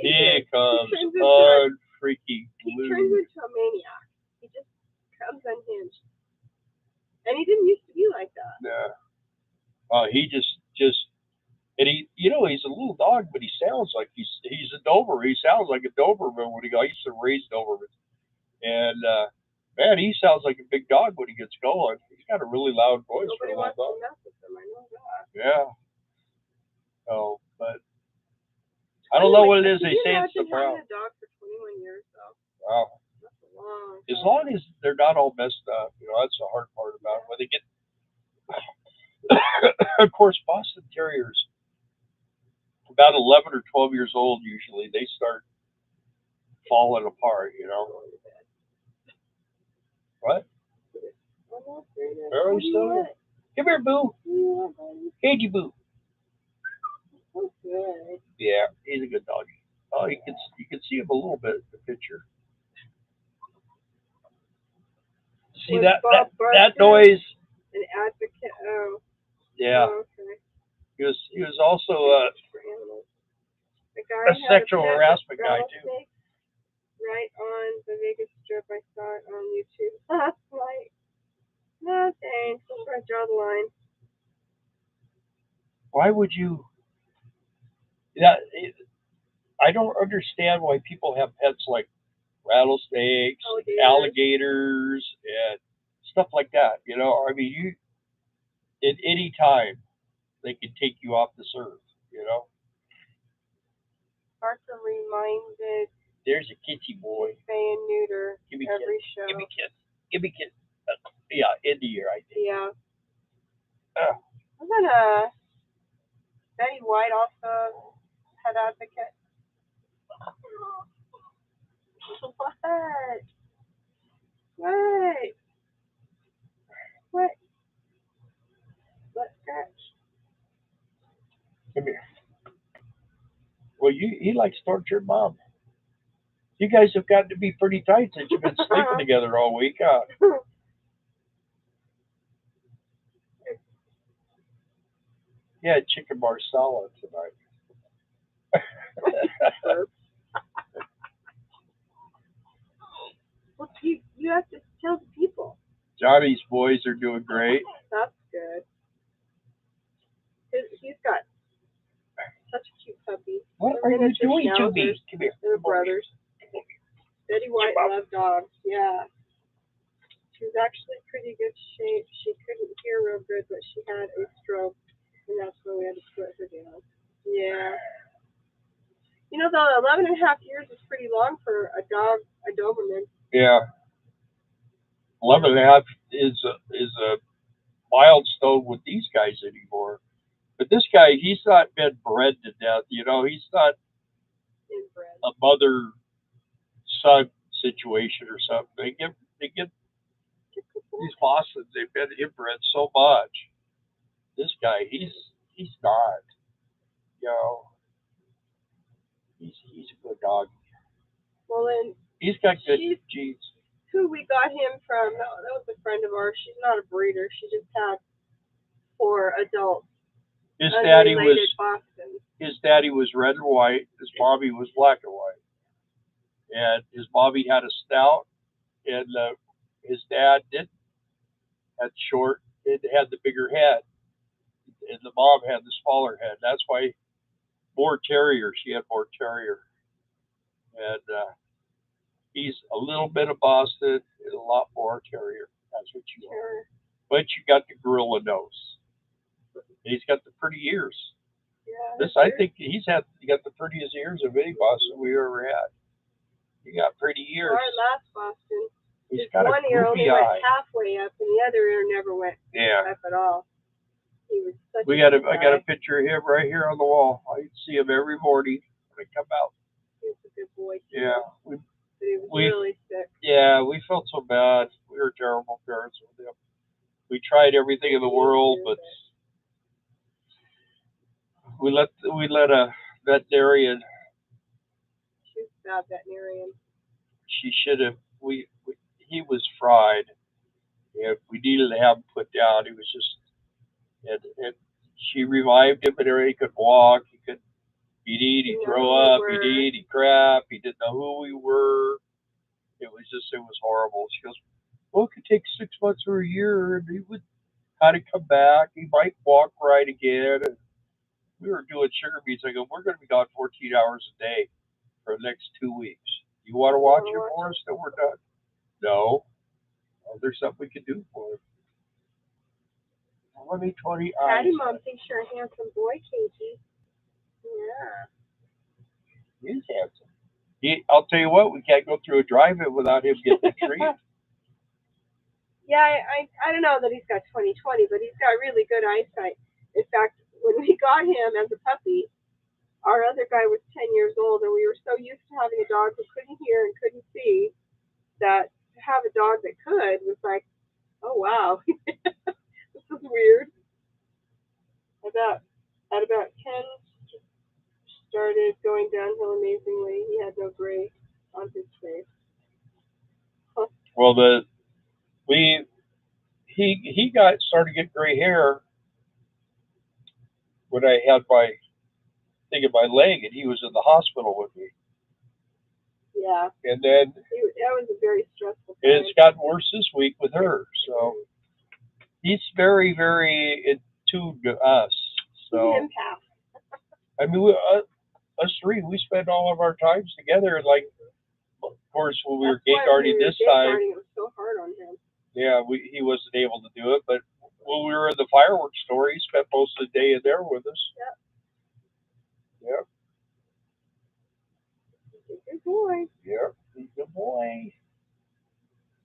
he comes unfreaking He turns into a maniac. He just comes unhinged. And he didn't used to be like that. Yeah. He just and he's a little dog, but he sounds like he's a Doberman. He sounds like a Doberman when I used to raise Dobermans. And man, he sounds like a big dog when he gets going. He's got a really loud voice for a little dog. Nobody wants to mess with him, I know that. Yeah. Oh, but I don't know what it is. They say it's the brown. Having a dog for 21 years, though. Wow. That's a long time. As long as they're not all messed up, that's the hard part about it. When they get, of course, Boston Terriers. about 11 or 12 years old, usually they start falling apart. You know. What? Very still. Come here, Boo. Cagey Boo. So good. Yeah, he's a good doggy. Oh, you can see him a little bit in the picture. See that noise? An advocate. Oh. Yeah. Oh, okay. He was also a sexual harassment guy too. Right on the Vegas Strip. I saw it on YouTube last night. No thanks. That's where I draw the line. Why would you? Yeah, I don't understand why people have pets like rattlesnakes, alligators, and stuff like that. You know, I mean, you at any time they can take you off this earth. You know. Parker reminded. There's a kitty boy. Spay and neuter. Give me every kiss. show. Give me kiss. Give me kiss. Yeah, in the year, I think. Yeah. Wasn't Betty White also pet advocate? What? What? What? Let's scratch. Come here. Well, he likes to torture mom. You guys have gotten to be pretty tight since you've been sleeping together all week, huh? Yeah, chicken marsala tonight. Well, you have to tell the people. Johnny's boys are doing great. That's good. He's got such a cute puppy. What are you doing to me? Come here. They're brothers. Betty White loved dogs. Yeah. She was actually in pretty good shape. She couldn't hear real good, but she had a stroke, and that's why we had to put her down. Yeah. You know, though, 11 and a half years is pretty long for a Doberman. Yeah. 11 and a half is a milestone with these guys anymore. But this guy, he's not been bred to death. You know, he's not Inbred. A mother-son situation or something. They get these Bostons. They've been inbred so much. This guy, he's not. You know, he's a good dog. Well, then He's got good genes. Who we got him from? No, that was a friend of ours. She's not a breeder. She just had 4 adults. His daddy was red and white. His mommy was black and white. And his mommy had a snout, and his dad didn't. Had short. It had the bigger head, and the mom had the smaller head. That's why more terrier. She had more terrier, and he's a little bit of Boston and a lot more terrier. That's what you are. But you got the gorilla nose. And he's got the pretty ears. Yeah, I think he got the prettiest ears of any Boston we ever had. He got pretty ears. Our last Boston. He's got one ear only went halfway up, and the other ear never went up at all. He was such I got a picture of him right here on the wall. I see him every morning when I come out. He was a good boy. Too. Yeah. But he was really sick. Yeah, we felt so bad. We were terrible parents with him. We tried everything in the world, but we let a veterinarian. She was a bad veterinarian. She should have. He was fried. If we needed to have him put down, he was just. And she revived him, and he could walk. He could. He'd eat. He'd throw up. He'd eat. He'd crap. He didn't know who we were. It was horrible. She goes, well, it could take 6 months or a year, and he would kind of come back. He might walk right again. And we were doing sugar beets. I go, we're going to be gone 14 hours a day for the next 2 weeks. You want to watch him for us till we're done? No. Well, there's something we can do for him. 20 eyes. Daddy Mom thinks you're a handsome boy, Casey. Yeah. He is handsome. I'll tell you what, we can't go through a drive-in without him getting a treat. Yeah, I don't know that he's got 20/20, but he's got really good eyesight. In fact, when we got him as a puppy, our other guy was 10 years old, and we were so used to having a dog who couldn't hear and couldn't see that to have a dog that could was like, oh wow, this is weird. At about 10, started going downhill amazingly. He had no gray on his face. Huh. Well, he started to get gray hair when I had my thing in my leg, and he was in the hospital with me. Yeah. And then that was a very stressful time. It's gotten worse this week with her. So he's very, very in tune to us. So I mean, us three, we spend all of our times together. And like, of course, when we were gate guarding this time, it was so hard on him. Yeah, he wasn't able to do it. But when we were in the fireworks store, he spent most of the day in there with us. Yep. Yep. He's a good boy. Yep, he's a good boy.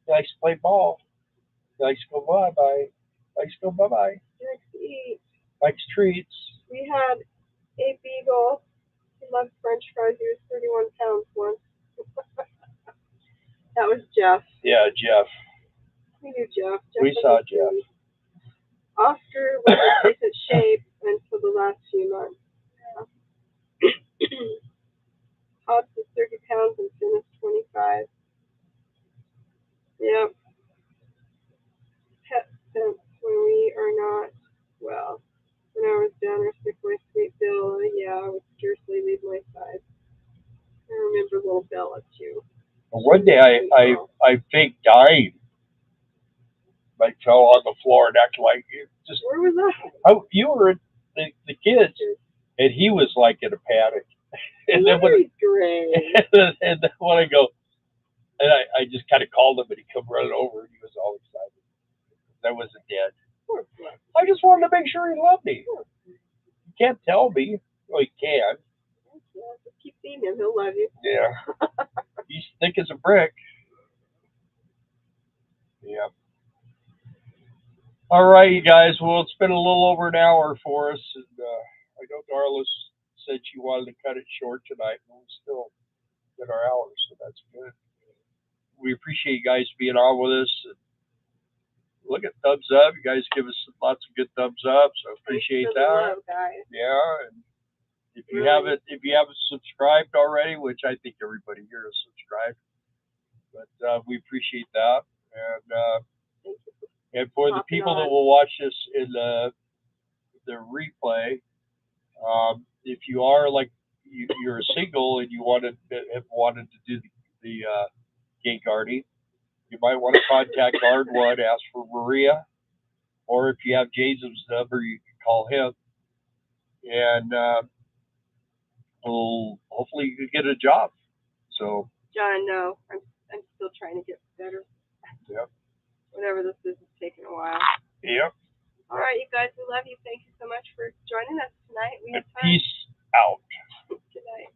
He likes to play ball. He likes to go bye-bye. Likes to go bye-bye. He likes to eat. Likes treats. We had a beagle. He loved French fries. He was 31 pounds once. That was Jeff. Yeah, Jeff. We knew Jeff. We saw Jeff. Oscar was in decent shape until the last few months. Yeah. Hobbs was 30 pounds and Finn is 25. Yep. Pet sense when we are not well. When I was down or sick, my sweet Bill, yeah, I would scarcely leave my side. I remember little Bella too. One day I faked dying. I fell on the floor and acted like just. Where was I? You were the kids, and he was like in a panic. And then when I go, and I just kind of called him, and he come running over, and he was all excited. I wasn't dead. I just wanted to make sure he loved me. You can't tell me. Well, he can. Yeah, just keep seeing him. He'll love you. Yeah. He's thick as a brick. Yeah. All right, you guys. Well, it's been a little over an hour for us, and I know Darla said she wanted to cut it short tonight, but we still did our hours, so that's good. We appreciate you guys being on with us. And look at thumbs up. You guys give us lots of good thumbs up, so appreciate that. Love, guys. Yeah, and if you haven't subscribed already, which I think everybody here is subscribed, but we appreciate that. And for the people that will watch this in the replay, if you are like you're a single and you have wanted to do the gate guarding, you might want to contact Guard One, ask for Maria, or if you have Jason's number, you can call him, and hopefully you can get a job. So John, no, I'm still trying to get better. Yep. Whatever this is taking a while. Yep. All right, you guys, we love you. Thank you so much for joining us tonight. We have fun. Peace out. Good night.